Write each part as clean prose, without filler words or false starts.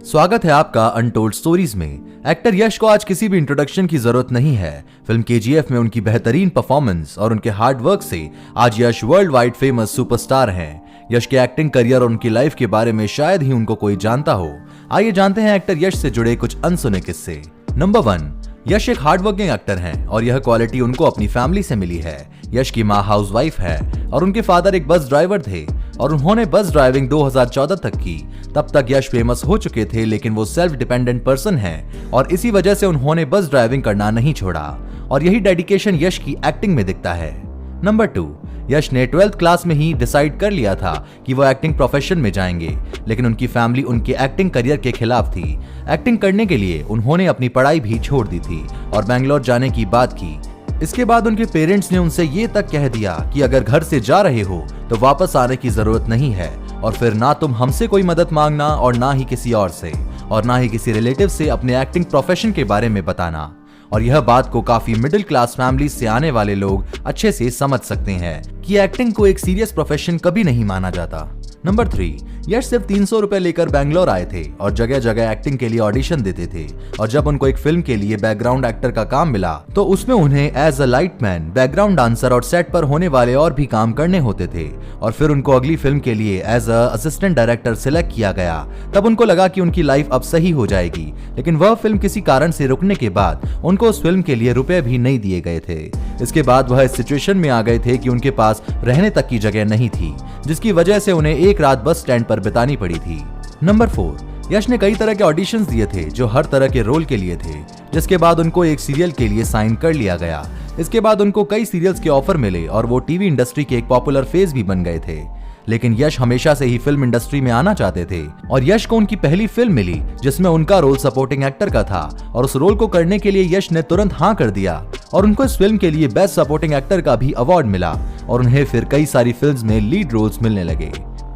स्वागत है आपका अनटोल्ड स्टोरीज में। एक्टर यश को आज किसी भी इंट्रोडक्शन की जरूरत नहीं है। फिल्म केजीएफ में उनकी बेहतरीन परफॉर्मेंस और उनके हार्ड वर्क से आज यश वर्ल्ड वाइड फेमस सुपरस्टार हैं। यश के एक्टिंग करियर और उनकी लाइफ के बारे में शायद ही उनको कोई जानता हो। आइए जानते हैं एक्टर यश से जुड़े कुछ अनसुने किस्से। नंबर 1, यश एक हार्ड वर्किंग एक्टर हैं और यह क्वालिटी उनको अपनी फैमिली से मिली है। यश की माँ हाउसवाइफ है और उनके फादर एक बस ड्राइवर थे और उन्होंने बस ड्राइविंग 2014 तक की। तब तक यश फेमस हो चुके थे, लेकिन वो सेल्फ डिपेंडेंट पर्सन हैं और इसी वजह से उन्होंने बस ड्राइविंग करना नहीं छोड़ा और यही डेडिकेशन यश की एक्टिंग में दिखता है। नंबर 2, यश ने 12th क्लास में ही डिसाइड कर लिया था कि वो एक्टिंग प्रोफेशन में जाएंगे, लेकिन उनकी फैमिली उनके एक्टिंग करियर के खिलाफ थी। एक्टिंग करने के लिए उन्होंने अपनी पढ़ाई भी छोड़ दी थी और बेंगलोर जाने की बात की। इसके बाद उनके पेरेंट्स ने उनसे ये तक कह दिया कि अगर घर से जा रहे हो तो वापस आने की जरूरत नहीं है और फिर ना तुम हमसे कोई मदद मांगना और ना ही किसी और से और ना ही किसी रिलेटिव से अपने एक्टिंग प्रोफेशन के बारे में बताना। और यह बात को काफी मिडिल क्लास फैमिली से आने वाले लोग अच्छे से समझ सकते हैं कि एक्टिंग को एक सीरियस प्रोफेशन कभी नहीं माना जाता। नंबर 3, यश सिर्फ 300 रुपए लेकर बैंगलोर आए थे और जगह जगह एक्टिंग के लिए ऑडिशन देते थे और जब उनको एक फिल्म के लिए बैकग्राउंड एक्टर का काम मिला तो उसमें उन्हें as a lightman, background dancer और सेट पर होने वाले और भी काम करने होते थे और फिर उनको अगली फिल्म के लिए as a assistant director select किया गया। तब उनको लगा कि उनकी लाइफ अब सही हो जाएगी, लेकिन वह फिल्म किसी कारण से रुकने के बाद उनको उस फिल्म के लिए रुपए भी नहीं दिए गए थे। इसके बाद वह इस सिचुएशन में आ गए थे कि उनके पास रहने तक की जगह नहीं थी, जिसकी वजह से उन्हें एक रात बस स्टैंड पर बितानी पड़ी थी। नंबर 4, यश ने कई तरह के ऑडिशंस दिए थे जो हर तरह के रोल के लिए थे, जिसके बाद उनको एक सीरियल के लिए साइन कर लिया गया। इसके बाद उनको कई सीरियल्स के ऑफर मिले और वो टीवी इंडस्ट्री के एक पॉपुलर फेस भी बन गए थे। लेकिन यश हमेशा से ही फिल्म इंडस्ट्री में आना चाहते थे और यश को उनकी पहली फिल्म मिली जिसमें उनका रोल सपोर्टिंग एक्टर का था और उस रोल को करने के लिए यश ने तुरंत हाँ कर दिया और उनको इस फिल्म के लिए बेस्ट सपोर्टिंग एक्टर का भी अवार्ड मिला और उन्हें फिर कई सारी फिल्म्स में लीड रोल्स मिलने लगे।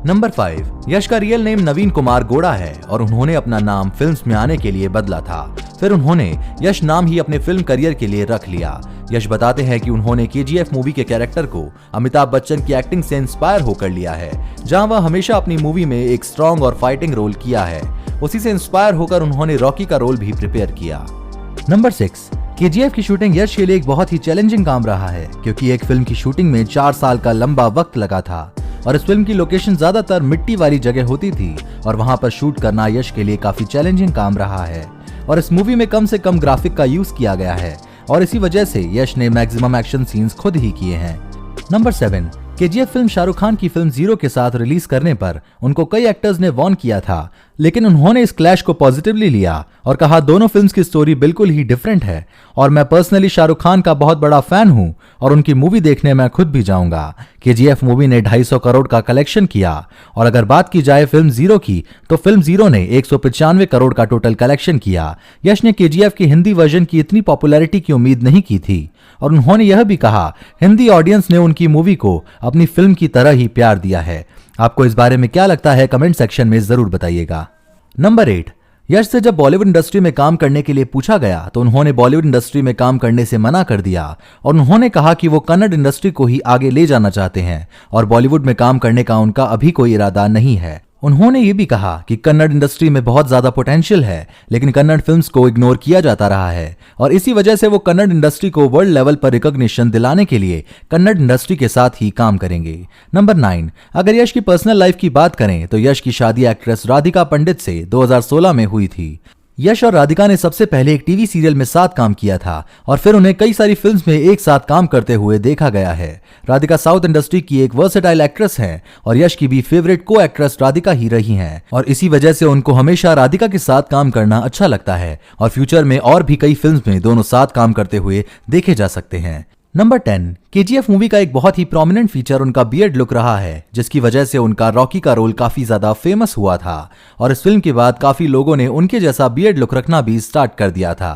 नंबर 5, यश का रियल नेम नवीन कुमार गोड़ा है और उन्होंने अपना नाम फिल्म्स में आने के लिए बदला था। फिर उन्होंने यश नाम ही अपने फिल्म करियर के लिए रख लिया। यश बताते हैं कि उन्होंने केजीएफ मूवी के कैरेक्टर को अमिताभ बच्चन की एक्टिंग से इंस्पायर होकर लिया है, जहां वह हमेशा अपनी मूवी में एक स्ट्रॉन्ग और फाइटिंग रोल किया है। उसी से इंस्पायर होकर उन्होंने रॉकी का रोल भी प्रिपेयर किया। नंबर 6, केजीएफ की शूटिंग यश के लिए एक बहुत ही चैलेंजिंग काम रहा है, क्योंकि एक फिल्म की शूटिंग में 4 साल का लंबा वक्त लगा था और इस फिल्म की लोकेशन ज्यादातर मिट्टी वाली जगह होती थी और वहां पर शूट करना यश के लिए काफी चैलेंजिंग काम रहा है और इस मूवी में कम से कम ग्राफिक का यूज किया गया है और इसी वजह से यश ने मैक्सिमम एक्शन सीन्स खुद ही किए हैं। Number 7, KGF film Shahrukh Khan की फिल्म जीरो के साथ रिलीज करने पर उनको कई एक्टर्स ने वार्न किया था, लेकिन उन्होंने इस क्लैश को पॉजिटिवली लिया और कहा दोनों फिल्म्स की स्टोरी बिल्कुल ही डिफरेंट है और मैं पर्सनली शाहरुख खान का बहुत बड़ा फैन हूं और उनकी मूवी देखने मैं खुद भी जाऊंगा। केजीएफ मूवी ने 250 करोड़ का कलेक्शन किया और अगर बात की जाए फिल्म जीरो की तो फिल्म जीरो ने 195 करोड़ का टोटल कलेक्शन किया। यश ने केजीएफ की हिंदी वर्जन की इतनी पॉपुलैरिटी की उम्मीद नहीं की थी और उन्होंने यह भी कहा हिंदी ऑडियंस ने उनकी मूवी को अपनी फिल्म की तरह ही प्यार दिया है। आपको इस बारे में क्या लगता है कमेंट सेक्शन में जरूर बताइएगा। नंबर 8, यश से जब बॉलीवुड इंडस्ट्री में काम करने के लिए पूछा गया तो उन्होंने बॉलीवुड इंडस्ट्री में काम करने से मना कर दिया और उन्होंने कहा कि वो कन्नड़ इंडस्ट्री को ही आगे ले जाना चाहते हैं और बॉलीवुड में काम करने का उनका अभी कोई इरादा नहीं है। उन्होंने ये भी कहा कि कन्नड़ इंडस्ट्री में बहुत ज्यादा पोटेंशियल है, लेकिन कन्नड़ फिल्म्स को इग्नोर किया जाता रहा है और इसी वजह से वो कन्नड़ इंडस्ट्री को वर्ल्ड लेवल पर रिकॉग्निशन दिलाने के लिए कन्नड़ इंडस्ट्री के साथ ही काम करेंगे। नंबर 9, अगर यश की पर्सनल लाइफ की बात करें तो यश की शादी एक्ट्रेस राधिका पंडित से 2016 में हुई थी। यश और राधिका ने सबसे पहले एक टीवी सीरियल में साथ काम किया था और फिर उन्हें कई सारी फिल्म्स में एक साथ काम करते हुए देखा गया है। राधिका साउथ इंडस्ट्री की एक वर्सेटाइल एक्ट्रेस हैं और यश की भी फेवरेट को एक्ट्रेस राधिका ही रही हैं और इसी वजह से उनको हमेशा राधिका के साथ काम करना अच्छा लगता है और फ्यूचर में और भी कई फिल्म्स में दोनों साथ काम करते हुए देखे जा सकते हैं। नंबर 10, केजीएफ मूवी का एक बहुत ही प्रोमिनेंट फीचर उनका बियर्ड लुक रहा है, जिसकी वजह से उनका रॉकी का रोल काफी ज्यादा फेमस हुआ था और इस फिल्म के बाद काफी लोगों ने उनके जैसा बियर्ड लुक रखना भी स्टार्ट कर दिया था।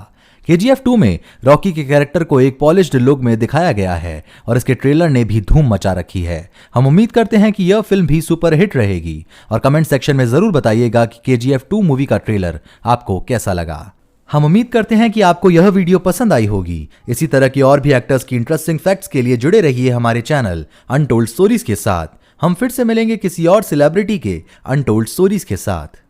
केजीएफ 2 में रॉकी के कैरेक्टर को एक पॉलिश्ड लुक में दिखाया गया है और इसके ट्रेलर ने भी धूम मचा रखी है। हम उम्मीद करते हैं कि यह फिल्म भी सुपर हिट रहेगी और कमेंट सेक्शन में जरूर बताइएगा कि केजीएफ 2 मूवी का ट्रेलर आपको कैसा लगा। हम उम्मीद करते हैं कि आपको यह वीडियो पसंद आई होगी। इसी तरह की और भी एक्टर्स की इंटरेस्टिंग फैक्ट्स के लिए जुड़े रहिए हमारे चैनल अनटोल्ड स्टोरीज के साथ। हम फिर से मिलेंगे किसी और सेलिब्रिटी के अनटोल्ड स्टोरीज के साथ।